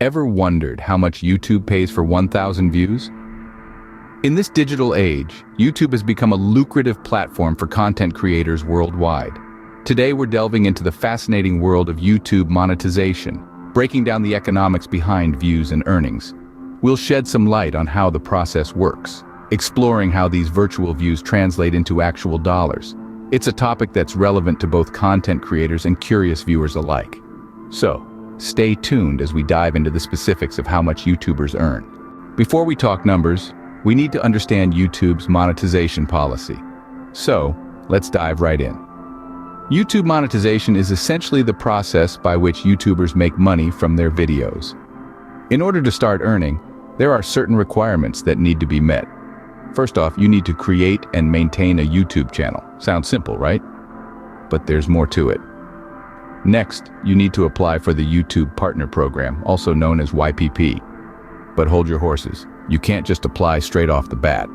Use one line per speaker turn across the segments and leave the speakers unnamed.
Ever wondered how much YouTube pays for 1,000 views? In this digital age, YouTube has become a lucrative platform for content creators worldwide. Today we're delving into the fascinating world of YouTube monetization, breaking down the economics behind views and earnings. We'll shed some light on how the process works, exploring how these virtual views translate into actual dollars. It's a topic that's relevant to both content creators and curious viewers alike. So, stay tuned as we dive into the specifics of how much YouTubers earn. Before we talk numbers, we need to understand YouTube's monetization policy. So, let's dive right in. YouTube monetization is essentially the process by which YouTubers make money from their videos. In order to start earning, there are certain requirements that need to be met. First off, you need to create and maintain a YouTube channel. Sounds simple, right? But there's more to it. Next, you need to apply for the YouTube Partner Program, also known as YPP. But hold your horses. You can't just apply straight off the bat.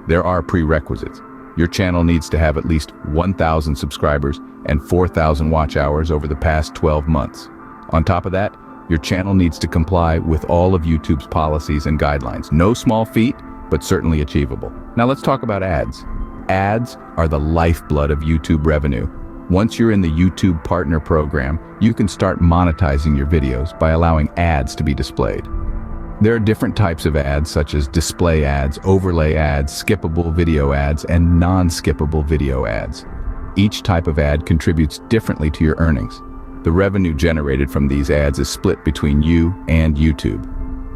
There are prerequisites. Your channel needs to have at least 1,000 subscribers and 4,000 watch hours over the past 12 months. On top of that, your channel needs to comply with all of YouTube's policies and guidelines. No small feat, but certainly achievable. Now let's talk about ads. Ads are the lifeblood of YouTube revenue. Once you're in the YouTube Partner Program, you can start monetizing your videos by allowing ads to be displayed. There are different types of ads such as display ads, overlay ads, skippable video ads, and non-skippable video ads. Each type of ad contributes differently to your earnings. The revenue generated from these ads is split between you and YouTube.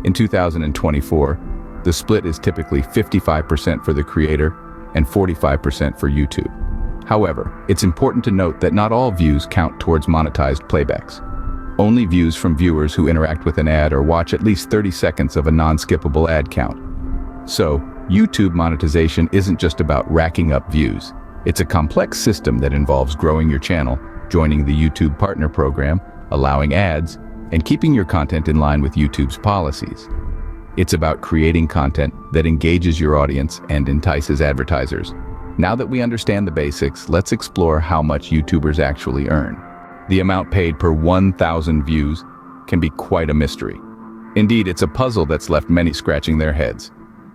In 2024, the split is typically 55% for the creator and 45% for YouTube. However, it's important to note that not all views count towards monetized playbacks. Only views from viewers who interact with an ad or watch at least 30 seconds of a non-skippable ad count. So, YouTube monetization isn't just about racking up views. It's a complex system that involves growing your channel, joining the YouTube Partner Program, allowing ads, and keeping your content in line with YouTube's policies. It's about creating content that engages your audience and entices advertisers. Now that we understand the basics, let's explore how much YouTubers actually earn. The amount paid per 1,000 views can be quite a mystery. Indeed, it's a puzzle that's left many scratching their heads.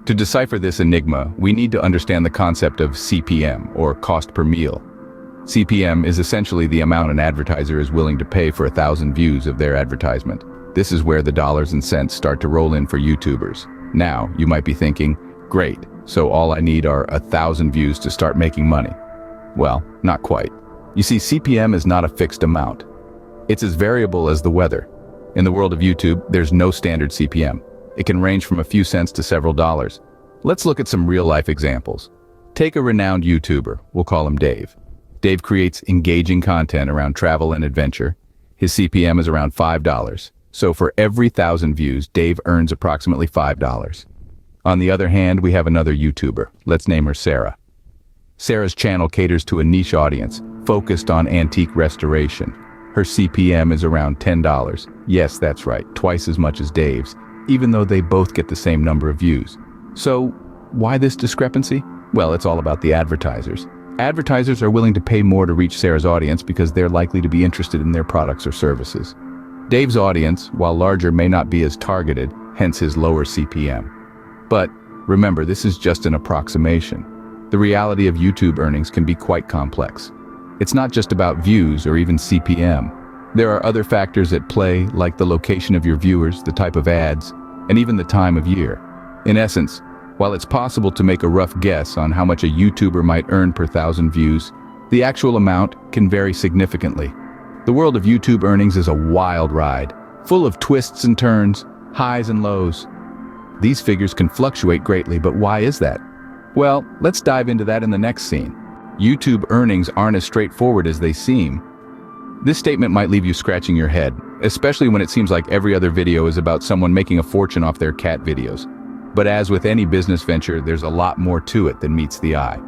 To decipher this enigma, we need to understand the concept of CPM, or cost per mille. CPM is essentially the amount an advertiser is willing to pay for 1,000 views of their advertisement. This is where the dollars and cents start to roll in for YouTubers. Now, you might be thinking, great, so all I need are 1,000 views to start making money. Well, not quite. You see, CPM is not a fixed amount. It's as variable as the weather. In the world of YouTube, there's no standard CPM. It can range from a few cents to several dollars. Let's look at some real-life examples. Take a renowned YouTuber, we'll call him Dave. Dave creates engaging content around travel and adventure. His CPM is around $5. So for every 1,000 views, Dave earns approximately $5. On the other hand, we have another YouTuber. Let's name her Sarah. Sarah's channel caters to a niche audience, focused on antique restoration. Her CPM is around $10. Yes, that's right, twice as much as Dave's, even though they both get the same number of views. So, why this discrepancy? Well, it's all about the advertisers. Advertisers are willing to pay more to reach Sarah's audience because they're likely to be interested in their products or services. Dave's audience, while larger, may not be as targeted, hence his lower CPM. But remember, this is just an approximation. The reality of YouTube earnings can be quite complex. It's not just about views or even CPM. There are other factors at play, like the location of your viewers, the type of ads, and even the time of year. In essence, while it's possible to make a rough guess on how much a YouTuber might earn per 1,000 views, the actual amount can vary significantly. The world of YouTube earnings is a wild ride, full of twists and turns, highs and lows. These figures can fluctuate greatly, but why is that? Well, let's dive into that in the next scene. YouTube earnings aren't as straightforward as they seem. This statement might leave you scratching your head, especially when it seems like every other video is about someone making a fortune off their cat videos. But as with any business venture, there's a lot more to it than meets the eye.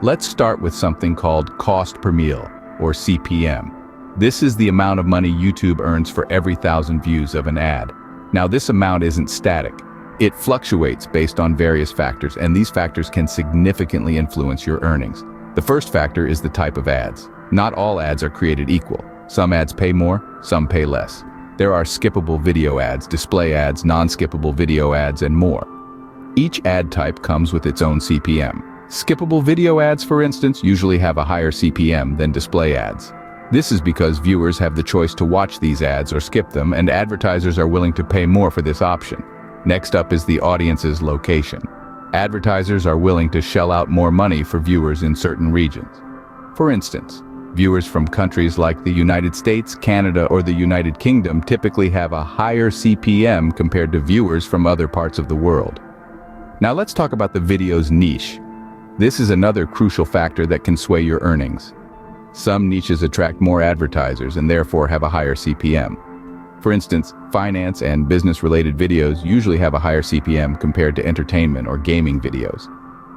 Let's start with something called cost per mille, or CPM. This is the amount of money YouTube earns for every 1,000 views of an ad. Now, this amount isn't static. It fluctuates based on various factors, and these factors can significantly influence your earnings. The first factor is the type of ads. Not all ads are created equal. Some ads pay more, some pay less. There are skippable video ads, display ads, non-skippable video ads, and more. Each ad type comes with its own CPM. Skippable video ads, for instance, usually have a higher CPM than display ads. This is because viewers have the choice to watch these ads or skip them, and advertisers are willing to pay more for this option. Next up is the audience's location. Advertisers are willing to shell out more money for viewers in certain regions. For instance, viewers from countries like the United States, Canada, or the United Kingdom typically have a higher CPM compared to viewers from other parts of the world. Now let's talk about the video's niche. This is another crucial factor that can sway your earnings. Some niches attract more advertisers and therefore have a higher CPM. For instance, finance and business-related videos usually have a higher CPM compared to entertainment or gaming videos.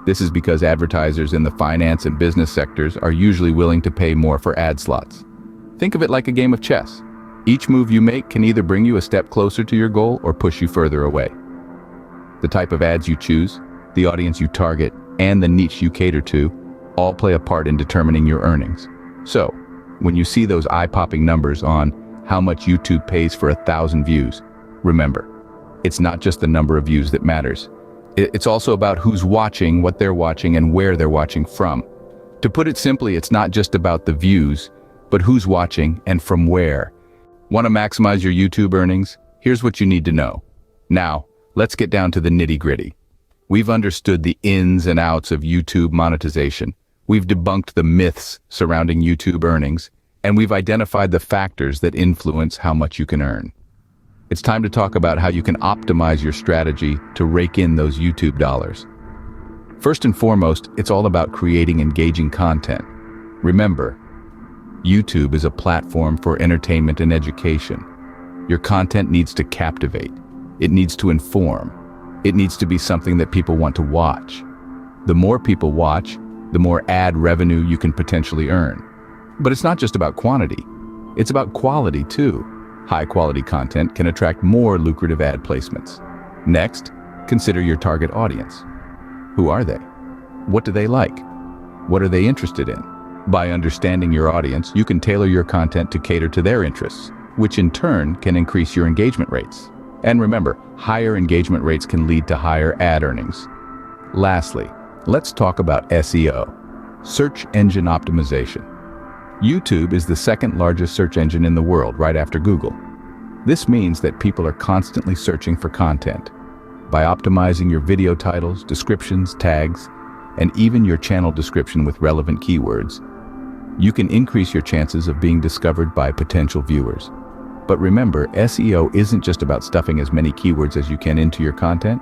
This is because advertisers in the finance and business sectors are usually willing to pay more for ad slots. Think of it like a game of chess. Each move you make can either bring you a step closer to your goal or push you further away. The type of ads you choose, the audience you target, and the niche you cater to all play a part in determining your earnings. So, when you see those eye-popping numbers on how much YouTube pays for 1,000 views, remember, it's not just the number of views that matters. It's also about who's watching, what they're watching, and where they're watching from. To put it simply, it's not just about the views, but who's watching and from where. Want to maximize your YouTube earnings? Here's what you need to know. Now, let's get down to the nitty-gritty. We've understood the ins and outs of YouTube monetization. We've debunked the myths surrounding YouTube earnings, and we've identified the factors that influence how much you can earn. It's time to talk about how you can optimize your strategy to rake in those YouTube dollars. First and foremost, it's all about creating engaging content. Remember, YouTube is a platform for entertainment and education. Your content needs to captivate. It needs to inform. It needs to be something that people want to watch. The more people watch, the more ad revenue you can potentially earn. But it's not just about quantity. It's about quality too. High-quality content can attract more lucrative ad placements. Next, consider your target audience. Who are they? What do they like? What are they interested in? By understanding your audience, you can tailor your content to cater to their interests, which in turn can increase your engagement rates. And remember, higher engagement rates can lead to higher ad earnings. Lastly, let's talk about SEO, search engine optimization. YouTube is the second largest search engine in the world, right after Google. This means that people are constantly searching for content. By optimizing your video titles, descriptions, tags, and even your channel description with relevant keywords, you can increase your chances of being discovered by potential viewers. But remember, SEO isn't just about stuffing as many keywords as you can into your content.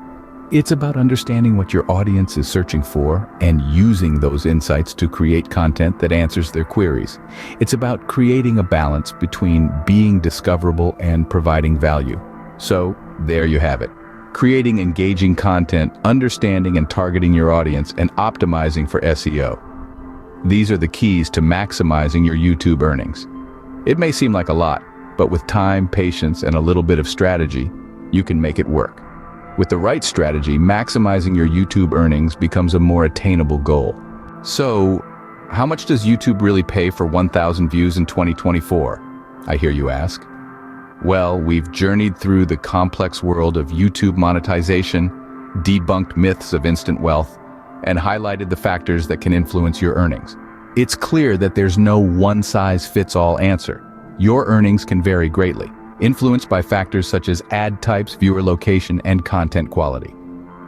It's about understanding what your audience is searching for and using those insights to create content that answers their queries. It's about creating a balance between being discoverable and providing value. So, there you have it. Creating engaging content, understanding and targeting your audience, and optimizing for SEO. These are the keys to maximizing your YouTube earnings. It may seem like a lot, but with time, patience, and a little bit of strategy, you can make it work. With the right strategy, maximizing your YouTube earnings becomes a more attainable goal. So, how much does YouTube really pay for 1,000 views in 2024? I hear you ask. Well, we've journeyed through the complex world of YouTube monetization, debunked myths of instant wealth, and highlighted the factors that can influence your earnings. It's clear that there's no one-size-fits-all answer. Your earnings can vary greatly, influenced by factors such as ad types, viewer location, and content quality.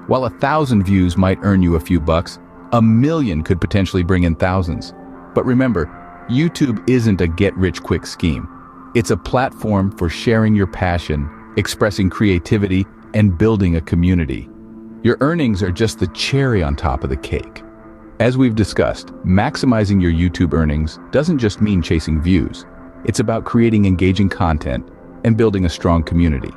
While 1,000 views might earn you a few bucks, 1,000,000 could potentially bring in thousands. But remember, YouTube isn't a get-rich-quick scheme. It's a platform for sharing your passion, expressing creativity, and building a community. Your earnings are just the cherry on top of the cake. As we've discussed, maximizing your YouTube earnings doesn't just mean chasing views. It's about creating engaging content and building a strong community.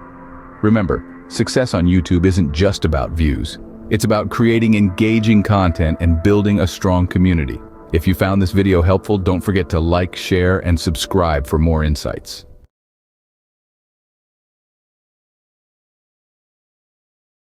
Remember, success on YouTube isn't just about views. It's about creating engaging content and building a strong community. If you found this video helpful, don't forget to like, share, and subscribe for more insights.